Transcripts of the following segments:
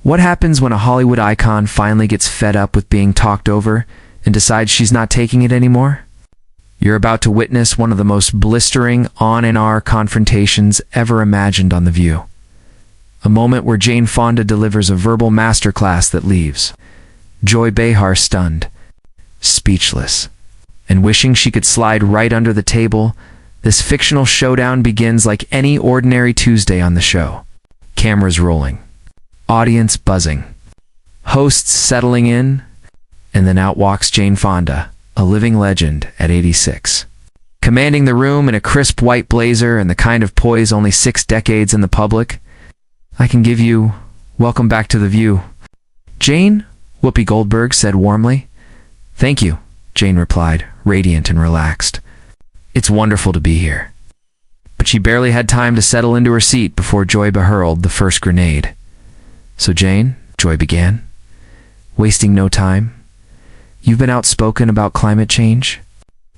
What happens when a Hollywood icon finally gets fed up with being talked over and decides she's not taking it anymore? You're about to witness one of the most blistering on-and-off confrontations ever imagined on The View. A moment where Jane Fonda delivers a verbal masterclass that leaves Joy Behar stunned, speechless, and wishing she could slide right under the table. This fictional showdown begins like any ordinary Tuesday on the show. Cameras rolling, audience buzzing, hosts settling in, and then out walks Jane Fonda, a living legend at 86. Commanding the room in a crisp white blazer and the kind of poise only 6 decades in the public. I can give you, welcome back to The View. Jane, Whoopi Goldberg said warmly. Thank you, Jane replied, radiant and relaxed. It's wonderful to be here. But she barely had time to settle into her seat before Joy Behar hurled the first grenade. So Jane, Joy began, wasting no time. You've been outspoken about climate change?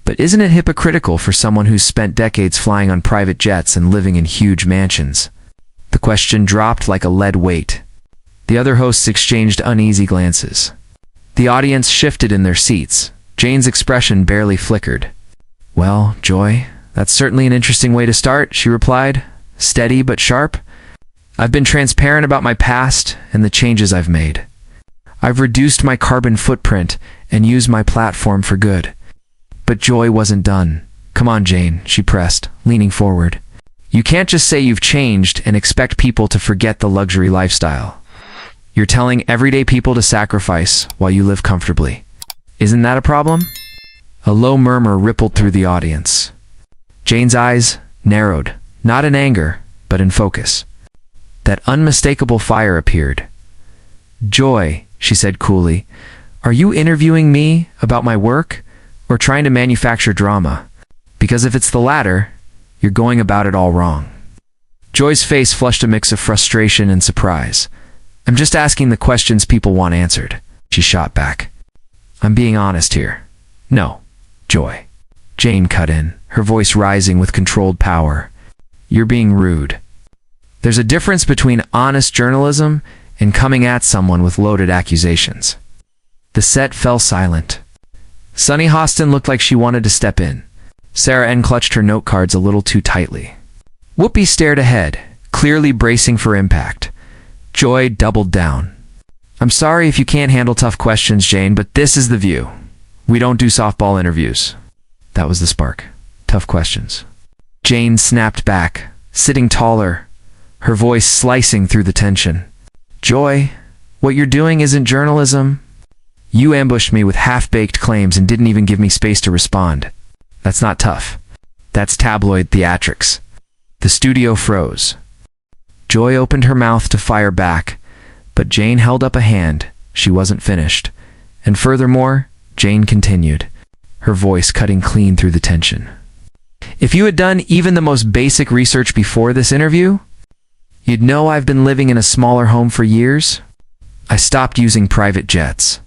But isn't it hypocritical for someone who's spent decades flying on private jets and living in huge mansions? The question dropped like a lead weight. The other hosts exchanged uneasy glances. The audience shifted in their seats. Jane's expression barely flickered. Well, Joy, that's certainly an interesting way to start, she replied, steady but sharp. I've been transparent about my past and the changes I've made. I've reduced my carbon footprint and used my platform for good. But Joy wasn't done. Come on, Jane, she pressed, leaning forward. You can't just say you've changed and expect people to forget the luxury lifestyle. You're telling everyday people to sacrifice while you live comfortably. Isn't that a problem? A low murmur rippled through the audience. Jane's eyes narrowed, not in anger, but in focus. That unmistakable fire appeared. Joy, she said coolly, are you interviewing me about my work or trying to manufacture drama? Because if it's the latter, you're going about it all wrong. Joy's face flushed a mix of frustration and surprise. I'm just asking the questions people want answered, she shot back. I'm being honest here. No, Joy. Jane cut in, her voice rising with controlled power. You're being rude. There's a difference between honest journalism and coming at someone with loaded accusations. The set fell silent. Sunny Hostin looked like she wanted to step in. Sarah N. clutched her note cards a little too tightly. Whoopi stared ahead, clearly bracing for impact. Joy doubled down. I'm sorry if you can't handle tough questions, Jane, but this is The View. We don't do softball interviews. That was the spark. Tough questions. Jane snapped back, sitting taller, her voice slicing through the tension. Joy, what you're doing isn't journalism. You ambushed me with half-baked claims and didn't even give me space to respond. That's not tough. That's tabloid theatrics. The studio froze. Joy opened her mouth to fire back, but Jane held up a hand. She wasn't finished. And furthermore, Jane continued, her voice cutting clean through the tension. If you had done even the most basic research before this interview, you'd know I've been living in a smaller home for years. I stopped using private jets.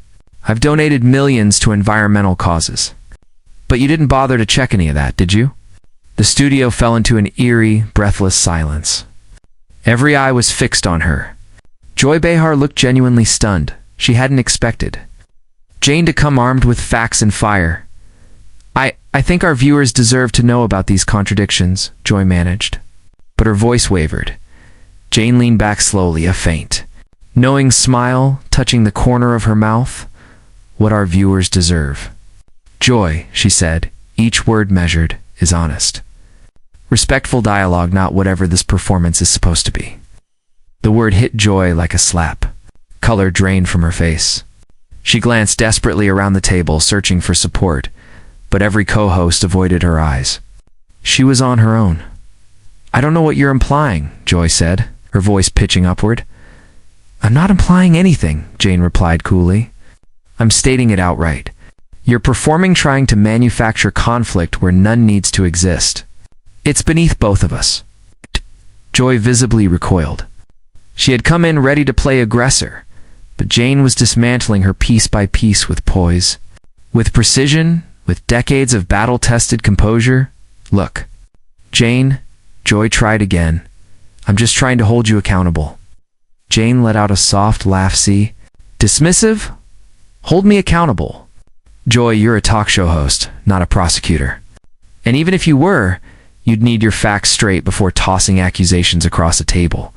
I've donated millions to environmental causes. But you didn't bother to check any of that, did you? The studio fell into an eerie, breathless silence. Every eye was fixed on her. Joy Behar looked genuinely stunned. She hadn't expected Jane to come armed with facts and fire. I think our viewers deserve to know about these contradictions, Joy managed. But her voice wavered. Jane leaned back slowly, a faint, knowing smile touching the corner of her mouth. What our viewers deserve. Joy, she said, each word measured, is honest. Respectful dialogue, not whatever this performance is supposed to be. The word hit Joy like a slap. Color drained from her face. She glanced desperately around the table, searching for support, but every co-host avoided her eyes. She was on her own. I don't know what you're implying, Joy said, her voice pitching upward. I'm not implying anything, Jane replied coolly. I'm stating it outright. You're performing trying to manufacture conflict where none needs to exist. It's beneath both of us. Joy visibly recoiled. She had come in ready to play aggressor, but Jane was dismantling her piece by piece with poise, with precision, with decades of battle-tested composure. Look, Jane, Joy tried again. I'm just trying to hold you accountable. Jane let out a soft laugh. See? Dismissive? Hold me accountable. Joy, you're a talk show host, not a prosecutor. And even if you were, you'd need your facts straight before tossing accusations across a table.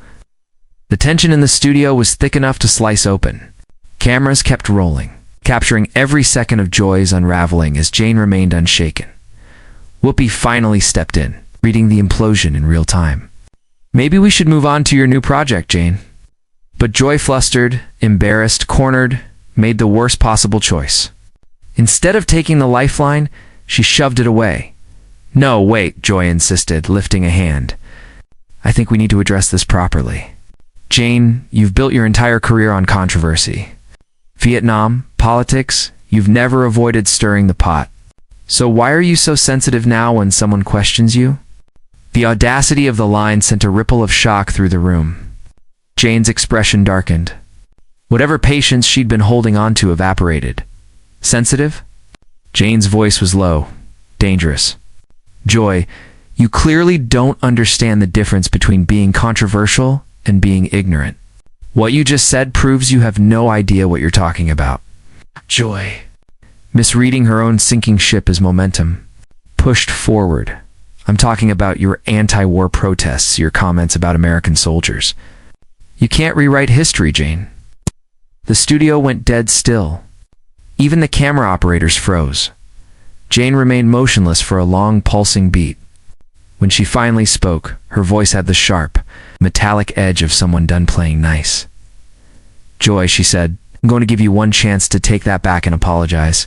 The tension in the studio was thick enough to slice open. Cameras kept rolling, capturing every second of Joy's unraveling as Jane remained unshaken. Whoopi finally stepped in, reading the implosion in real time. Maybe we should move on to your new project, Jane. But Joy, flustered, embarrassed, cornered, made the worst possible choice. Instead of taking the lifeline, she shoved it away. No, wait, Joy insisted, lifting a hand. I think we need to address this properly. Jane, you've built your entire career on controversy. Vietnam, politics, you've never avoided stirring the pot. So why are you so sensitive now when someone questions you? The audacity of the line sent a ripple of shock through the room. Jane's expression darkened. Whatever patience she'd been holding on to evaporated. Sensitive? Jane's voice was low, dangerous. Joy, you clearly don't understand the difference between being controversial and being ignorant. What you just said proves you have no idea what you're talking about. Joy, misreading her own sinking ship as momentum, pushed forward. I'm talking about your anti-war protests, your comments about American soldiers. You can't rewrite history, Jane. The studio went dead still. Even the camera operators froze. Jane remained motionless for a long, pulsing beat. When she finally spoke, her voice had the sharp, metallic edge of someone done playing nice. Joy, she said, I'm going to give you one chance to take that back and apologize.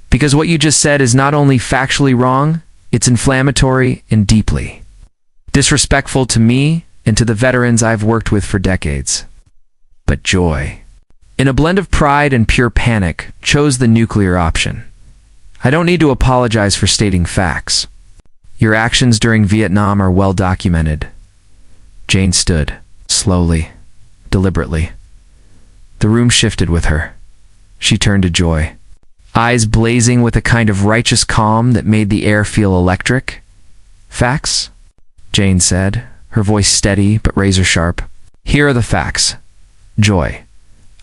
Because what you just said is not only factually wrong, it's inflammatory and deeply disrespectful to me and to the veterans I've worked with for decades. But Joy, in a blend of pride and pure panic, chose the nuclear option. I don't need to apologize for stating facts. Your actions during Vietnam are well documented. Jane stood, slowly, deliberately. The room shifted with her. She turned to Joy, eyes blazing with a kind of righteous calm that made the air feel electric. Facts? Jane said, her voice steady but razor-sharp. Here are the facts. Joy,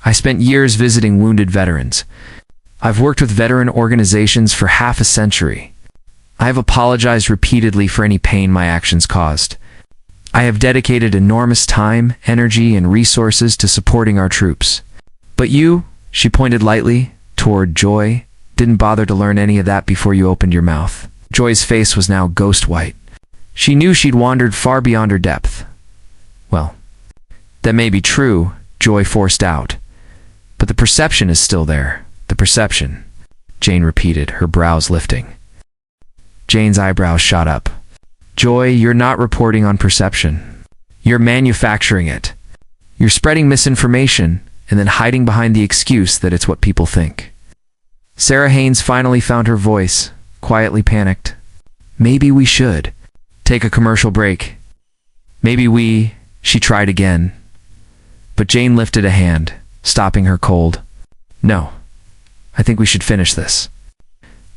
I spent years visiting wounded veterans. I've worked with veteran organizations for half a century. I have apologized repeatedly for any pain my actions caused. I have dedicated enormous time, energy, and resources to supporting our troops. But you, she pointed lightly toward Joy, didn't bother to learn any of that before you opened your mouth. Joy's face was now ghost white. She knew she'd wandered far beyond her depth. Well, that may be true, Joy forced out. But the perception is still there. The perception, Jane repeated, her brows lifting. Jane's eyebrows shot up. Joy, you're not reporting on perception. You're manufacturing it. You're spreading misinformation and then hiding behind the excuse that it's what people think. Sarah Haynes finally found her voice, quietly panicked. Maybe we should take a commercial break. She tried again. But Jane lifted a hand, stopping her cold. No, I think we should finish this.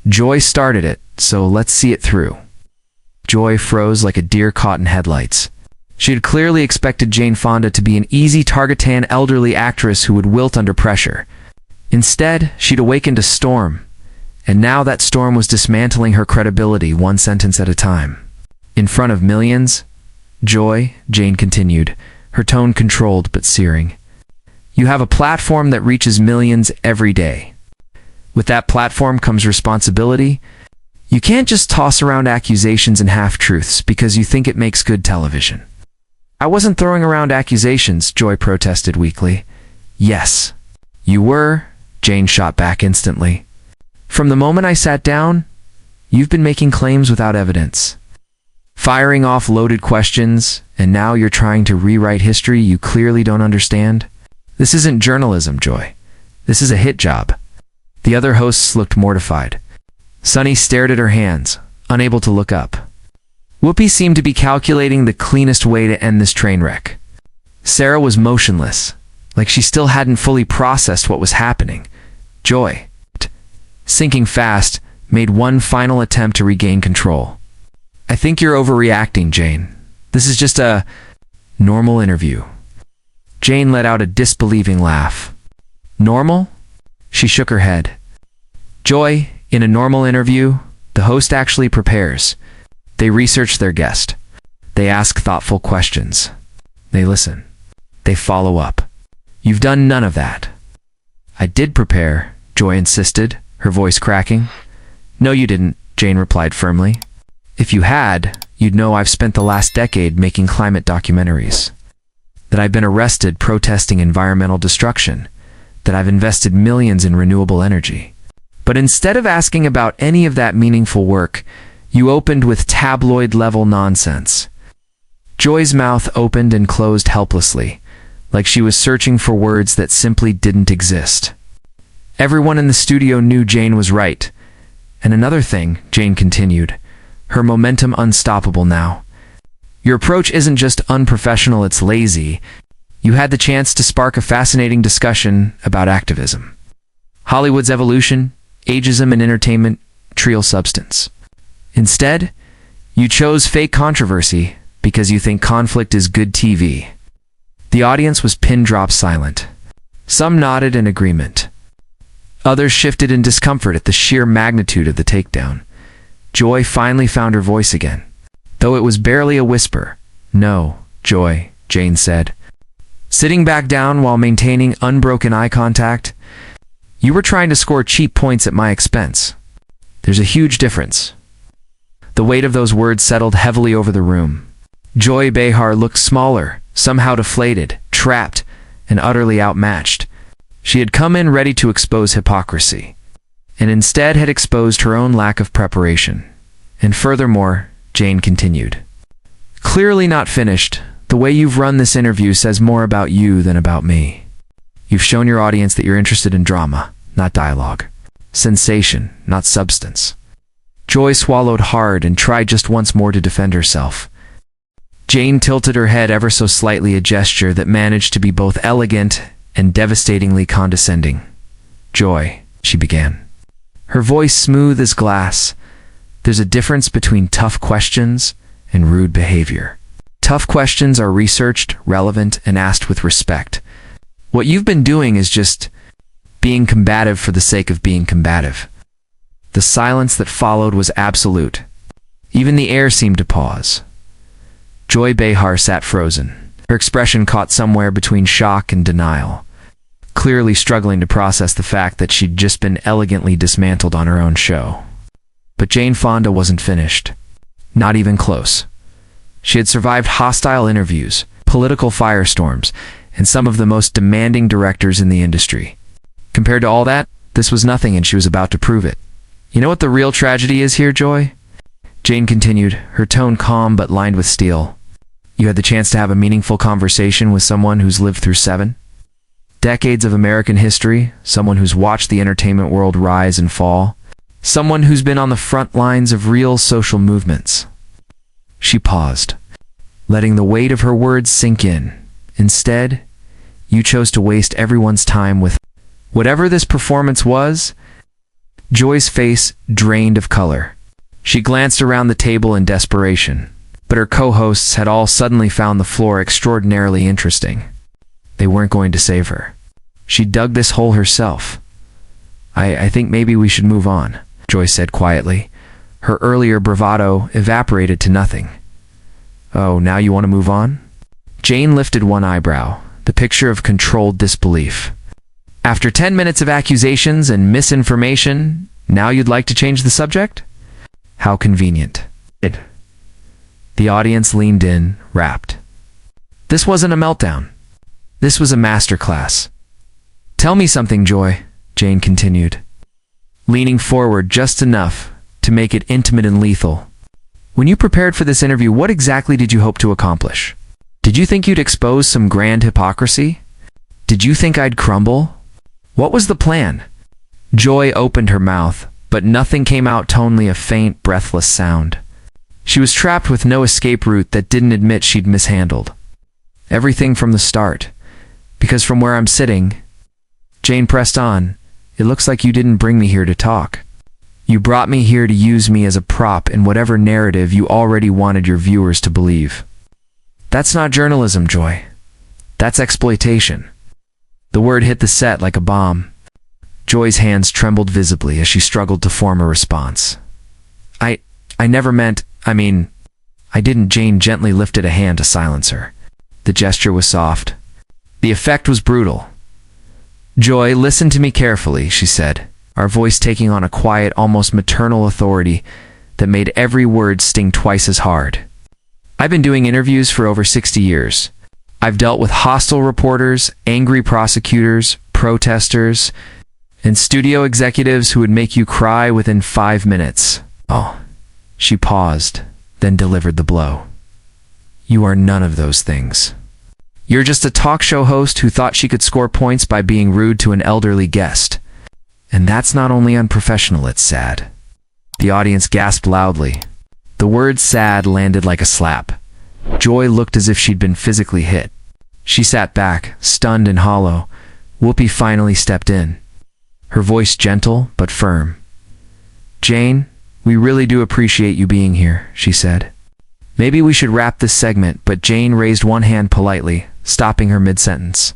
Joy started it, so let's see it through. Joy froze like a deer caught in headlights. She had clearly expected Jane Fonda to be an easy targetan elderly actress who would wilt under pressure. Instead, she'd awakened a storm, and now that storm was dismantling her credibility one sentence at a time. In front of millions, Joy, Jane continued, her tone controlled but searing. You have a platform that reaches millions every day. With that platform comes responsibility. You can't just toss around accusations and half-truths because you think it makes good television. I wasn't throwing around accusations, Joy protested weakly. Yes, you were, Jane shot back instantly. From the moment I sat down, you've been making claims without evidence. Firing off loaded questions, and now you're trying to rewrite history you clearly don't understand? This isn't journalism, Joy. This is a hit job. The other hosts looked mortified. Sunny stared at her hands, unable to look up. Whoopi seemed to be calculating the cleanest way to end this train wreck. Sarah was motionless, like she still hadn't fully processed what was happening. Joy, sinking fast, made one final attempt to regain control. I think you're overreacting, Jane. This is just a normal interview. Jane let out a disbelieving laugh. Normal? She shook her head. Joy, in a normal interview, the host actually prepares. They research their guest. They ask thoughtful questions. They listen. They follow up. You've done none of that. I did prepare, Joy insisted, her voice cracking. No, you didn't, Jane replied firmly. If you had, you'd know I've spent the last decade making climate documentaries. That I've been arrested protesting environmental destruction. That I've invested millions in renewable energy. But instead of asking about any of that meaningful work, you opened with tabloid-level nonsense. Joy's mouth opened and closed helplessly, like she was searching for words that simply didn't exist. Everyone in the studio knew Jane was right. And another thing, Jane continued, her momentum unstoppable now. Your approach isn't just unprofessional, it's lazy. You had the chance to spark a fascinating discussion about activism. Hollywood's evolution, ageism in entertainment, trivial substance. Instead, you chose fake controversy because you think conflict is good TV. The audience was pin-drop silent. Some nodded in agreement. Others shifted in discomfort at the sheer magnitude of the takedown. Joy finally found her voice again, though it was barely a whisper. No, Joy, Jane said. Sitting back down while maintaining unbroken eye contact, you were trying to score cheap points at my expense. There's a huge difference. The weight of those words settled heavily over the room. Joy Behar looked smaller, somehow deflated, trapped, and utterly outmatched. She had come in ready to expose hypocrisy, and instead had exposed her own lack of preparation. And furthermore, Jane continued, clearly not finished, the way you've run this interview says more about you than about me. You've shown your audience that you're interested in drama, not dialogue. Sensation, not substance. Joy swallowed hard and tried just once more to defend herself. Jane tilted her head ever so slightly, a gesture that managed to be both elegant and devastatingly condescending. Joy, she began. Her voice smooth as glass. There's a difference between tough questions and rude behavior. Tough questions are researched, relevant, and asked with respect. What you've been doing is just being combative for the sake of being combative. The silence that followed was absolute. Even the air seemed to pause. Joy Behar sat frozen, her expression caught somewhere between shock and denial, clearly struggling to process the fact that she'd just been elegantly dismantled on her own show. But Jane Fonda wasn't finished. Not even close. She had survived hostile interviews, political firestorms, and some of the most demanding directors in the industry. Compared to all that, this was nothing, and she was about to prove it. You know what the real tragedy is here, Joy? Jane continued, her tone calm but lined with steel. You had the chance to have a meaningful conversation with someone who's lived through 7 decades of American history, someone who's watched the entertainment world rise and fall, someone who's been on the front lines of real social movements. She paused, letting the weight of her words sink in. Instead, you chose to waste everyone's time with whatever this performance was. Joy's face drained of color. She glanced around the table in desperation, but her co-hosts had all suddenly found the floor extraordinarily interesting. They weren't going to save her. She dug this hole herself. I think maybe we should move on, Joy said quietly. Her earlier bravado evaporated to nothing. Oh, now you want to move on? Jane lifted one eyebrow, the picture of controlled disbelief. After 10 minutes of accusations and misinformation, now you'd like to change the subject? How convenient. The audience leaned in, rapt. This wasn't a meltdown. This was a masterclass. Tell me something, Joy, Jane continued, leaning forward just enough to make it intimate and lethal. When you prepared for this interview, what exactly did you hope to accomplish? Did you think you'd expose some grand hypocrisy? Did you think I'd crumble? What was the plan? Joy opened her mouth, but nothing came out, only a faint, breathless sound. She was trapped with no escape route that didn't admit she'd mishandled everything from the start. Because from where I'm sitting, Jane pressed on, it looks like you didn't bring me here to talk. You brought me here to use me as a prop in whatever narrative you already wanted your viewers to believe. That's not journalism, Joy. That's exploitation. The word hit the set like a bomb. Joy's hands trembled visibly as she struggled to form a response. I never meant, I didn't. Jane gently lifted a hand to silence her. The gesture was soft. The effect was brutal. Joy, listen to me carefully, she said, our voice taking on a quiet, almost maternal authority that made every word sting twice as hard. I've been doing interviews for over 60 years. I've dealt with hostile reporters, angry prosecutors, protesters, and studio executives who would make you cry within 5 minutes. Oh, she paused, then delivered the blow. You are none of those things. You're just a talk show host who thought she could score points by being rude to an elderly guest. And that's not only unprofessional, it's sad. The audience gasped loudly. The word sad landed like a slap. Joy looked as if she'd been physically hit. She sat back, stunned and hollow. Whoopi finally stepped in, her voice gentle but firm. Jane, we really do appreciate you being here, she said. Maybe we should wrap this segment, but Jane raised one hand politely, stopping her mid-sentence.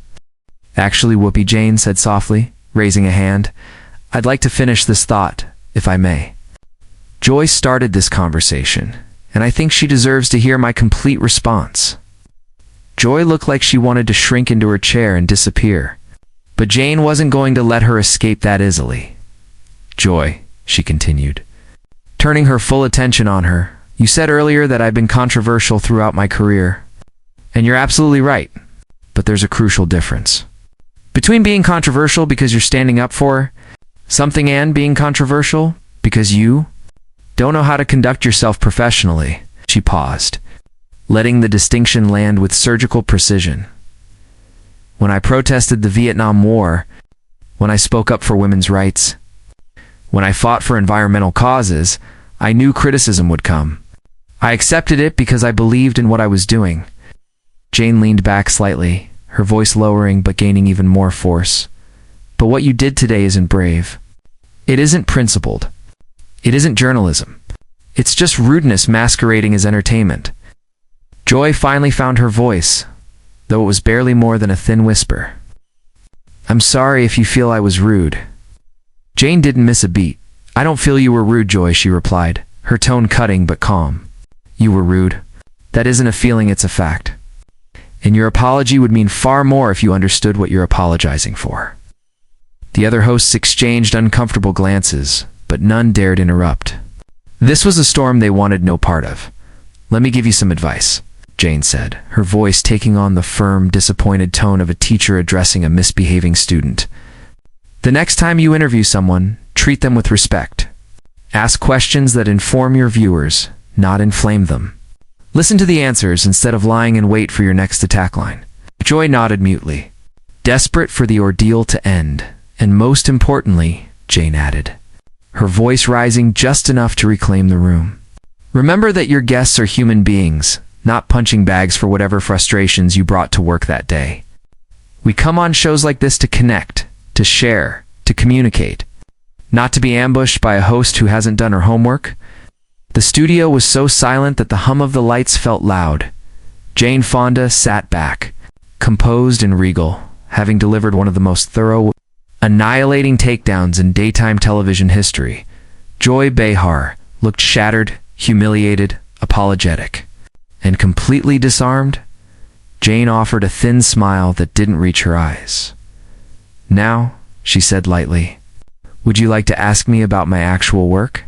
Actually, Whoopi, Jane said softly, raising a hand, I'd like to finish this thought, if I may. Joy started this conversation, and I think she deserves to hear my complete response. Joy looked like she wanted to shrink into her chair and disappear, but Jane wasn't going to let her escape that easily. Joy, she continued, turning her full attention on her, you said earlier that I've been controversial throughout my career, and you're absolutely right, but there's a crucial difference between being controversial because you're standing up for something and being controversial because you don't know how to conduct yourself professionally. She paused, letting the distinction land with surgical precision. When I protested the Vietnam War, when I spoke up for women's rights, when I fought for environmental causes, I knew criticism would come. I accepted it because I believed in what I was doing. Jane leaned back slightly, her voice lowering but gaining even more force. But what you did today isn't brave. It isn't principled. It isn't journalism. It's just rudeness masquerading as entertainment. Joy finally found her voice, though it was barely more than a thin whisper. I'm sorry if you feel I was rude. Jane didn't miss a beat. I don't feel you were rude, Joy, she replied, her tone cutting but calm. You were rude. That isn't a feeling, it's a fact. And your apology would mean far more if you understood what you're apologizing for. The other hosts exchanged uncomfortable glances, but none dared interrupt. This was a storm they wanted no part of. Let me give you some advice, Jane said, her voice taking on the firm, disappointed tone of a teacher addressing a misbehaving student. The next time you interview someone, treat them with respect. Ask questions that inform your viewers, not inflame them. Listen to the answers instead of lying in wait for your next attack line. Joy nodded mutely, desperate for the ordeal to end. And most importantly, Jane added, her voice rising just enough to reclaim the room. Remember that your guests are human beings, not punching bags for whatever frustrations you brought to work that day. We come on shows like this to connect, to share, to communicate, not to be ambushed by a host who hasn't done her homework. The studio was so silent that the hum of the lights felt loud. Jane Fonda sat back, composed and regal, having delivered one of the most thorough, annihilating takedowns in daytime television history. Joy Behar looked shattered, humiliated, apologetic. And completely disarmed, Jane offered a thin smile that didn't reach her eyes. Now, she said lightly, would you like to ask me about my actual work?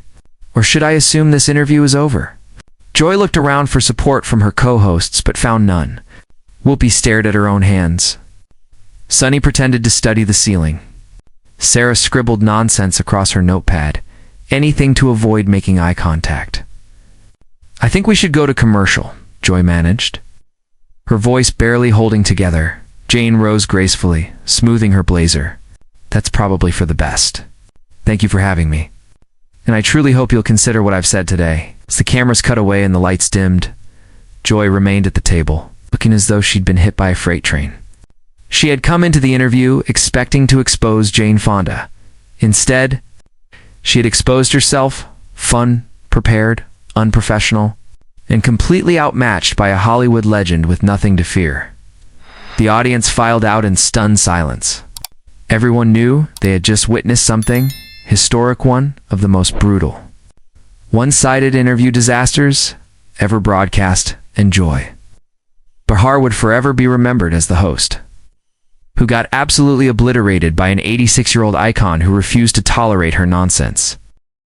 Or should I assume this interview is over? Joy looked around for support from her co-hosts but found none. Whoopi stared at her own hands. Sunny pretended to study the ceiling. Sarah scribbled nonsense across her notepad, anything to avoid making eye contact. I think we should go to commercial, Joy managed. Her voice barely holding together, Jane rose gracefully, smoothing her blazer. That's probably for the best. Thank you for having me. And I truly hope you'll consider what I've said today. As the cameras cut away and the lights dimmed, Joy remained at the table, looking as though she'd been hit by a freight train. She had come into the interview expecting to expose Jane Fonda. Instead, she had exposed herself, fun, prepared, unprofessional, and completely outmatched by a Hollywood legend with nothing to fear. The audience filed out in stunned silence. Everyone knew they had just witnessed something, historic one of the most brutal. One-sided interview disasters, ever broadcast, and Joy Behar would forever be remembered as the host, who got absolutely obliterated by an 86-year-old icon who refused to tolerate her nonsense.